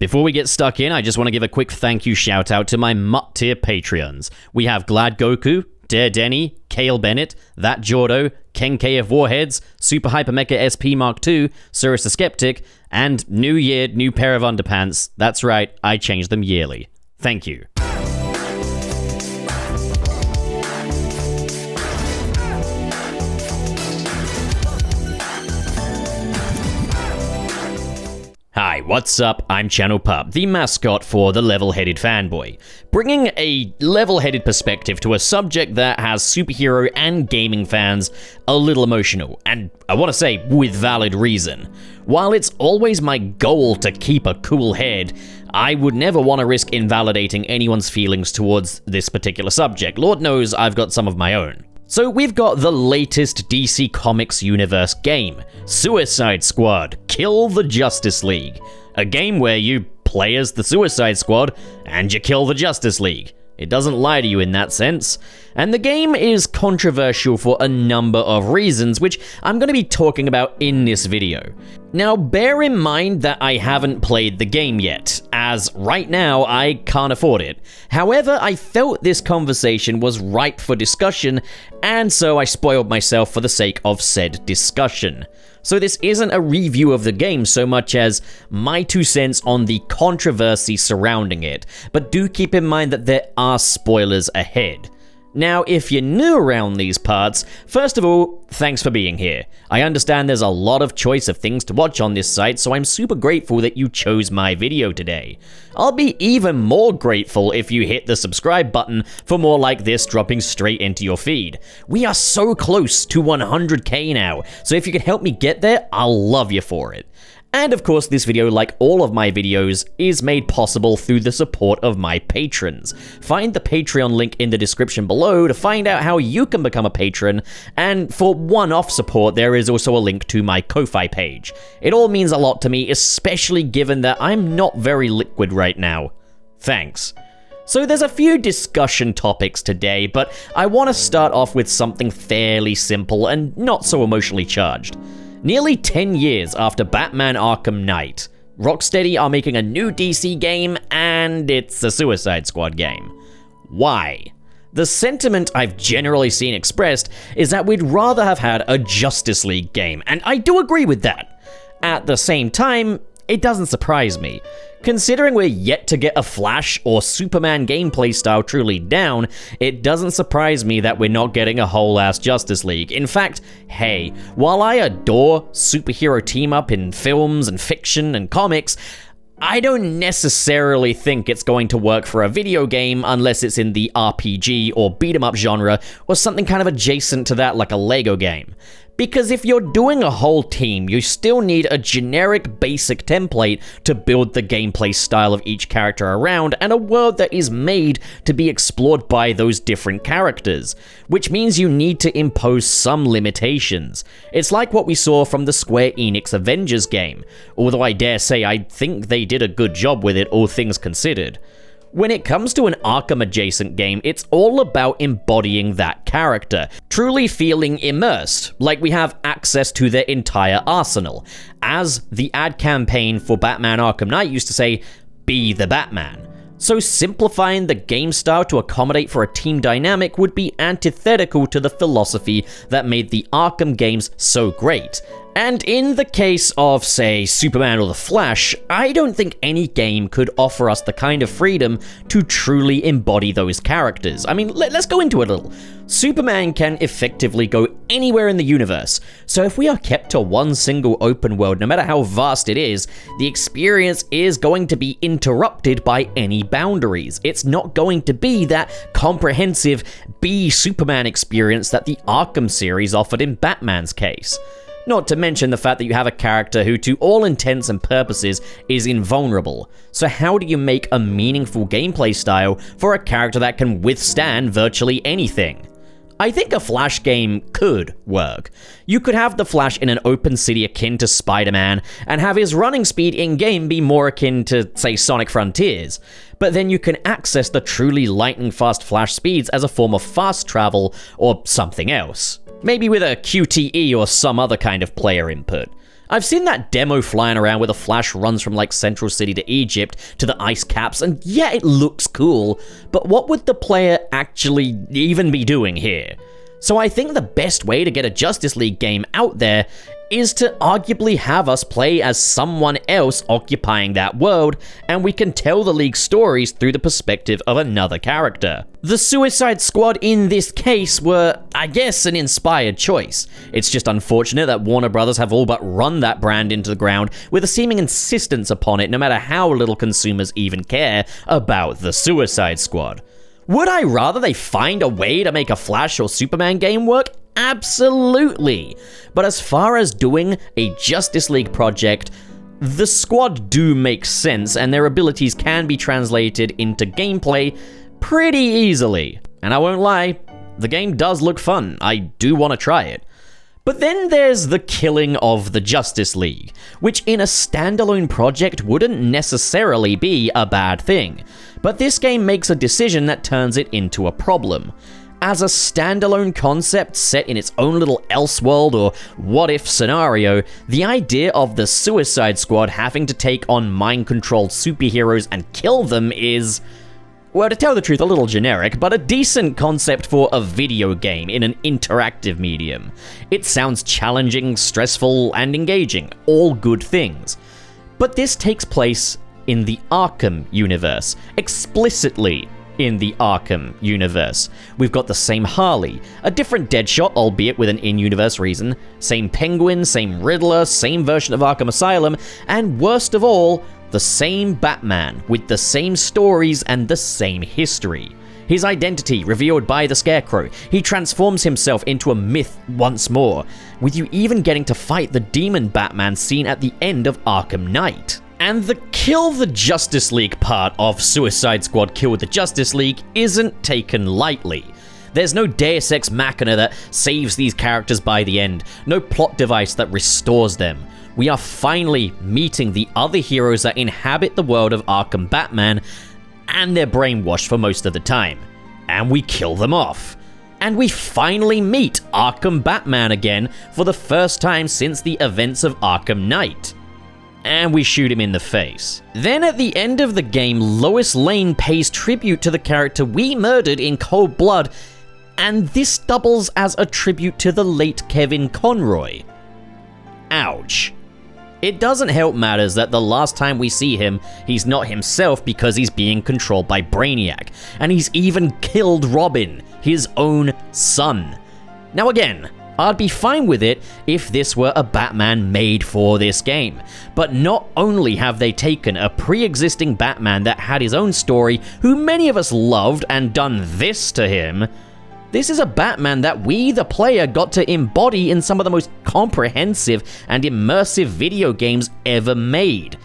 Before we get stuck in, I just want to give a quick thank you shout out to my Mutt tier Patreons. We have Glad Goku, Dare Denny, Kale Bennett, That Jordo, Ken K of Warheads, Super Hyper Mecha SP Mark II, Cyrus the Skeptic, and new year, new pair of underpants. That's right, I change them yearly. Thank you. Hi, what's up? I'm Channel Pup, the mascot for the Level-Headed Fanboy, bringing a level-headed perspective to a subject that has superhero and gaming fans a little emotional, and I want to say with valid reason. While it's always my goal to keep a cool head, I would never want to risk invalidating anyone's feelings towards this particular subject. Lord knows I've got some of my own. So we've got the latest DC Comics universe game, Suicide Squad: Kill the Justice League. A game where you play as the Suicide Squad and you kill the Justice League. It doesn't lie to you in that sense. And the game is controversial for a number of reasons, which I'm going to be talking about in this video. Now, bear in mind that I haven't played the game yet, as right now I can't afford it. However, I felt this conversation was ripe for discussion, and so I spoiled myself for the sake of said discussion. So this isn't a review of the game so much as my 2 cents on the controversy surrounding it, but do keep in mind that there are spoilers ahead. Now, if you're new around these parts, first of all, thanks for being here. I understand there's a lot of choice of things to watch on this site, so I'm super grateful that you chose my video today. I'll be even more grateful if you hit the subscribe button for more like this dropping straight into your feed. We are so close to 100k now, so if you can help me get there, I'll love you for it. And of course, this video, like all of my videos, is made possible through the support of my patrons. Find the Patreon link in the description below to find out how you can become a patron, and for one-off support, there is also a link to my Ko-Fi page. It all means a lot to me, especially given that I'm not very liquid right now. Thanks. So there's a few discussion topics today, but I want to start off with something fairly simple and not so emotionally charged. Nearly 10 years after Batman Arkham Knight, Rocksteady are making a new DC game, and it's a Suicide Squad game. Why? The sentiment I've generally seen expressed is that we'd rather have had a Justice League game, and I do agree with that. At the same time, it doesn't surprise me. Considering we're yet to get a Flash or Superman gameplay style truly down, it doesn't surprise me that we're not getting a whole-ass Justice League. In fact, hey, while I adore superhero team-up in films and fiction and comics, I don't necessarily think it's going to work for a video game unless it's in the RPG or beat-em-up genre or something kind of adjacent to that like a Lego game. Because if you're doing a whole team, you still need a generic basic template to build the gameplay style of each character around and a world that is made to be explored by those different characters, which means you need to impose some limitations. It's like what we saw from the Square Enix Avengers game, although I dare say I think they did a good job with it, all things considered. When it comes to an Arkham-adjacent game, it's all about embodying that character, truly feeling immersed, like we have access to their entire arsenal. As the ad campaign for Batman Arkham Knight used to say, be the Batman. So simplifying the game style to accommodate for a team dynamic would be antithetical to the philosophy that made the Arkham games so great. And in the case of, say, Superman or the Flash, I don't think any game could offer us the kind of freedom to truly embody those characters. I mean, let's go into it a little. Superman can effectively go anywhere in the universe, so if we are kept to one single open world, no matter how vast it is, the experience is going to be interrupted by any boundaries. It's not going to be that comprehensive be Superman experience that the Arkham series offered in Batman's case. Not to mention the fact that you have a character who, to all intents and purposes, is invulnerable. So how do you make a meaningful gameplay style for a character that can withstand virtually anything? I think a Flash game could work. You could have the Flash in an open city akin to Spider-Man, and have his running speed in-game be more akin to, say, Sonic Frontiers. But then you can access the truly lightning-fast Flash speeds as a form of fast travel or something else. Maybe with a QTE or some other kind of player input. I've seen that demo flying around where the Flash runs from like Central City to Egypt to the ice caps, and yeah, it looks cool, but what would the player actually even be doing here? So I think the best way to get a Justice League game out there is to arguably have us play as someone else occupying that world, and we can tell the League stories through the perspective of another character. The Suicide Squad in this case were, I guess, an inspired choice. It's just unfortunate that Warner Brothers have all but run that brand into the ground with a seeming insistence upon it, no matter how little consumers even care about the Suicide Squad. Would I rather they find a way to make a Flash or Superman game work? Absolutely. But as far as doing a Justice League project, the squad do make sense, and their abilities can be translated into gameplay pretty easily. And I won't lie, the game does look fun. I do want to try it. But then there's the killing of the Justice League, which in a standalone project wouldn't necessarily be a bad thing. But this game makes a decision that turns it into a problem. As a standalone concept set in its own little Elseworld or what-if scenario, the idea of the Suicide Squad having to take on mind-controlled superheroes and kill them is, well, to tell the truth, a little generic, but a decent concept for a video game in an interactive medium. It sounds challenging, stressful, and engaging, all good things. But this takes place in the Arkham universe, explicitly in the Arkham universe. We've got the same Harley, a different Deadshot, albeit with an in-universe reason, same Penguin, same Riddler, same version of Arkham Asylum, and worst of all, the same Batman, with the same stories and the same history. His identity revealed by the Scarecrow, he transforms himself into a myth once more, with you even getting to fight the demon Batman seen at the end of Arkham Knight. And the kill the Justice League part of Suicide Squad Kill the Justice League isn't taken lightly. There's no Deus Ex Machina that saves these characters by the end, no plot device that restores them. We are finally meeting the other heroes that inhabit the world of Arkham Batman, and they're brainwashed for most of the time. And we kill them off. And we finally meet Arkham Batman again for the first time since the events of Arkham Knight. And we shoot him in the face. Then at the end of the game, Lois Lane pays tribute to the character we murdered in cold blood, and this doubles as a tribute to the late Kevin Conroy. Ouch. It doesn't help matters that the last time we see him, he's not himself because he's being controlled by Brainiac, and he's even killed Robin, his own son. Now again, I'd be fine with it if this were a Batman made for this game. But not only have they taken a pre-existing Batman that had his own story, who many of us loved, and done this to him, this is a Batman that we, the player, got to embody in some of the most comprehensive and immersive video games ever made.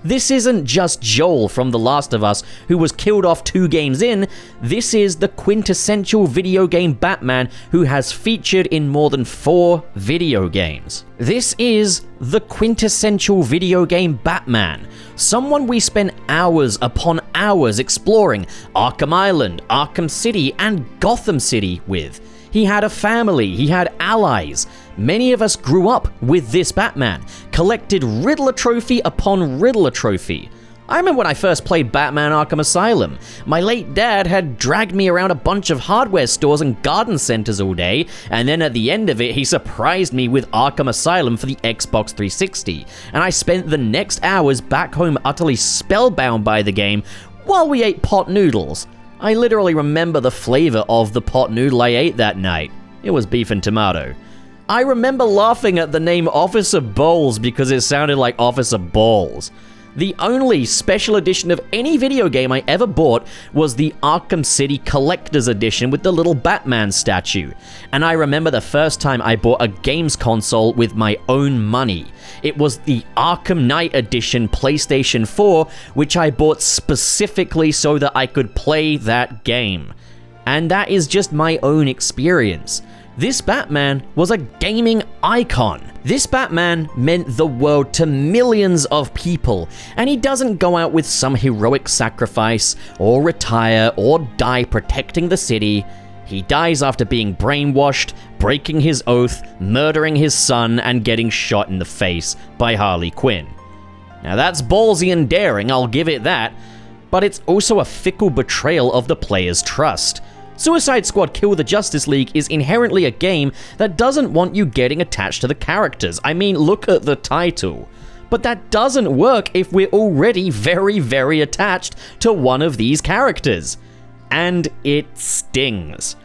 This isn't just Joel from The Last of Us, who was killed off 2 games in. This is the quintessential video game Batman who has featured in more than 4 video games. This is the quintessential video game Batman, someone we spent hours upon hours exploring Arkham Island, Arkham City, and Gotham City with. He had a family, he had allies. Many of us grew up with this Batman, collected Riddler trophy upon Riddler trophy. I remember when I first played Batman Arkham Asylum. My late dad had dragged me around a bunch of hardware stores and garden centers all day, and then at the end of it, he surprised me with Arkham Asylum for the Xbox 360, and I spent the next hours back home utterly spellbound by the game while we ate pot noodles. I literally remember the flavor of the pot noodle I ate that night. It was beef and tomato. I remember laughing at the name Officer Bowles because it sounded like Officer Balls. The only special edition of any video game I ever bought was the Arkham City Collector's Edition with the little Batman statue. And I remember the first time I bought a games console with my own money. It was the Arkham Knight Edition PlayStation 4, which I bought specifically so that I could play that game. And that is just my own experience. This Batman was a gaming icon. This Batman meant the world to millions of people, and he doesn't go out with some heroic sacrifice, or retire, or die protecting the city. He dies after being brainwashed, breaking his oath, murdering his son, and getting shot in the face by Harley Quinn. Now that's ballsy and daring, I'll give it that, but it's also a fickle betrayal of the player's trust. Suicide Squad Kill the Justice League is inherently a game that doesn't want you getting attached to the characters. I mean, look at the title. But that doesn't work if we're already very, very attached to one of these characters. And it stings.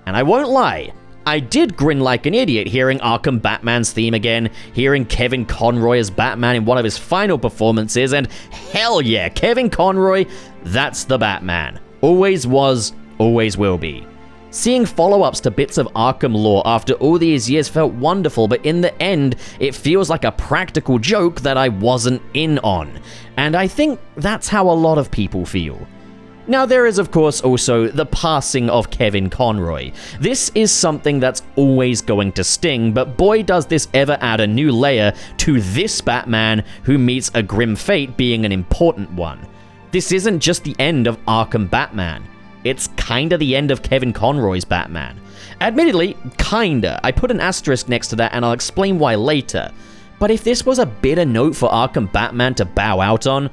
And I won't lie, I did grin like an idiot hearing Arkham Batman's theme again, hearing Kevin Conroy as Batman in one of his final performances, and hell yeah, Kevin Conroy, that's the Batman. Always was, always will be. Seeing follow-ups to bits of Arkham lore after all these years felt wonderful, but in the end, it feels like a practical joke that I wasn't in on. And I think that's how a lot of people feel. Now, there is, of course, also the passing of Kevin Conroy. This is something that's always going to sting, but boy does this ever add a new layer to this Batman who meets a grim fate being an important one. This isn't just the end of Arkham Batman. It's kinda the end of Kevin Conroy's Batman. Admittedly, kinda. I put an asterisk next to that and I'll explain why later. But if this was a bitter note for Arkham Batman to bow out on,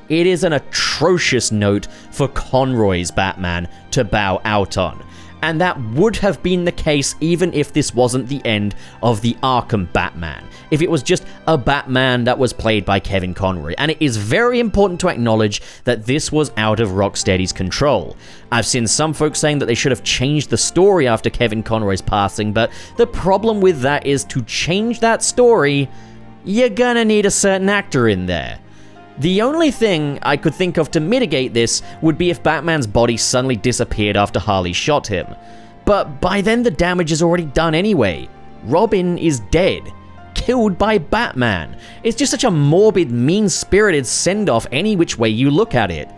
it is an atrocious note for Conroy's Batman to bow out on. And that would have been the case even if this wasn't the end of the Arkham Batman. If it was just a Batman that was played by Kevin Conroy. And it is very important to acknowledge that this was out of Rocksteady's control. I've seen some folks saying that they should have changed the story after Kevin Conroy's passing, but the problem with that is to change that story, you're gonna need a certain actor in there. The only thing I could think of to mitigate this would be if Batman's body suddenly disappeared after Harley shot him. But by then the damage is already done anyway. Robin is dead. Killed by Batman. It's just such a morbid, mean-spirited send-off any which way you look at it.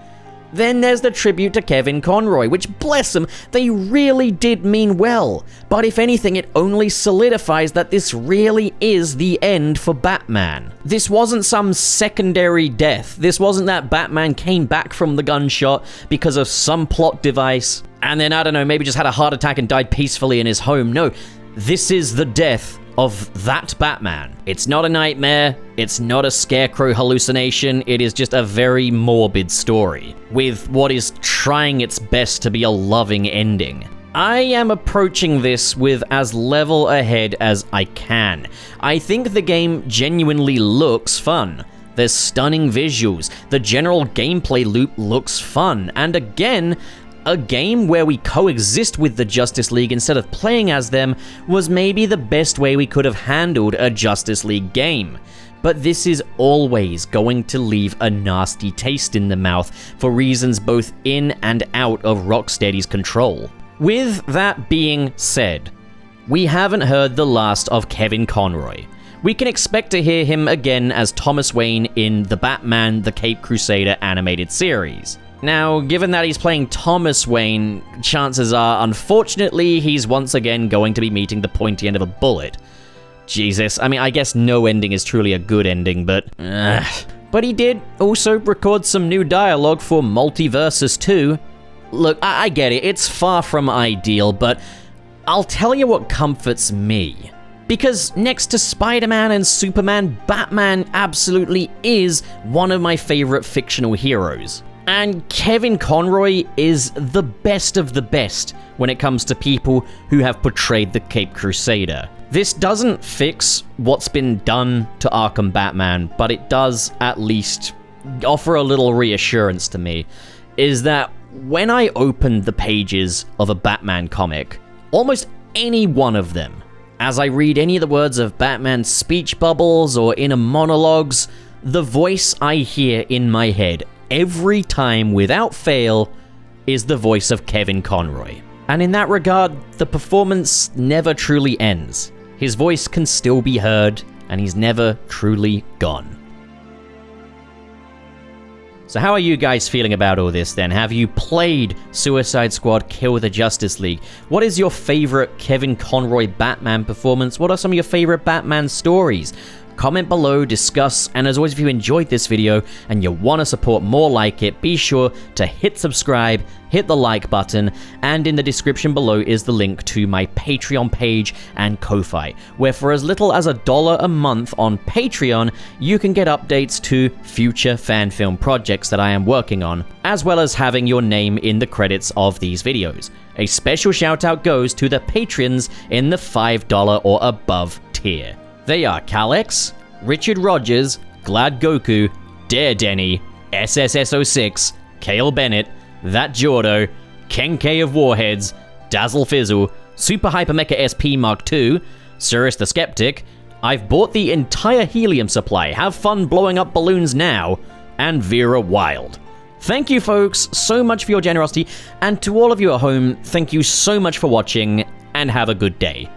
Then there's the tribute to Kevin Conroy, which, bless them, they really did mean well. But if anything, it only solidifies that this really is the end for Batman. This wasn't some secondary death. This wasn't that Batman came back from the gunshot because of some plot device, and then, I don't know, maybe just had a heart attack and died peacefully in his home. No, this is the death of that Batman. It's not a nightmare, it's not a scarecrow hallucination, it is just a very morbid story, with what is trying its best to be a loving ending. I am approaching this with as level a head as I can. I think the game genuinely looks fun. There's stunning visuals, the general gameplay loop looks fun, and again, a game where we coexist with the Justice League instead of playing as them was maybe the best way we could have handled a Justice League game. But this is always going to leave a nasty taste in the mouth for reasons both in and out of Rocksteady's control. With that being said, we haven't heard the last of Kevin Conroy. We can expect to hear him again as Thomas Wayne in the Batman the Caped Crusader animated series. Now, given that he's playing Thomas Wayne, chances are, unfortunately, he's once again going to be meeting the pointy end of a bullet. Jesus, I mean, I guess no ending is truly a good ending, but... But he did also record some new dialogue for Multiversus 2. Look, I get it, it's far from ideal, but I'll tell you what comforts me. Because next to Spider-Man and Superman, Batman absolutely is one of my favorite fictional heroes. And Kevin Conroy is the best of the best when it comes to people who have portrayed the Caped Crusader. This doesn't fix what's been done to Arkham Batman, but it does at least offer a little reassurance to me, is that when I open the pages of a Batman comic, almost any one of them, as I read any of the words of Batman's speech bubbles or inner monologues, the voice I hear in my head every time without fail is the voice of Kevin Conroy. And in that regard, the performance never truly ends. His voice can still be heard, and he's never truly gone. So how are you guys feeling about all this then? Have you played Suicide Squad Kill the Justice League? What is your favorite Kevin Conroy Batman performance? What are some of your favorite Batman stories? comment below, discuss, and as always, if you enjoyed this video and you want to support more like it, be sure to hit subscribe, hit the like button, and in the description below is the link to my Patreon page and Ko-Fi, where for as little as $1 a month on Patreon, you can get updates to future fan film projects that I am working on, as well as having your name in the credits of these videos. A special shout out goes to the patrons in the $5 or above tier. They are Calex, Richard Rogers, Glad Goku, Dare Denny, SSS06, Kale Bennett, That Jordo, Ken K of Warheads, Dazzle Fizzle, Super Hyper Mecha SP Mark II, Cirrus the Skeptic, I've bought the entire helium supply, have fun blowing up balloons now, and Vera Wild. Thank you folks so much for your generosity, and to all of you at home, thank you so much for watching, and have a good day.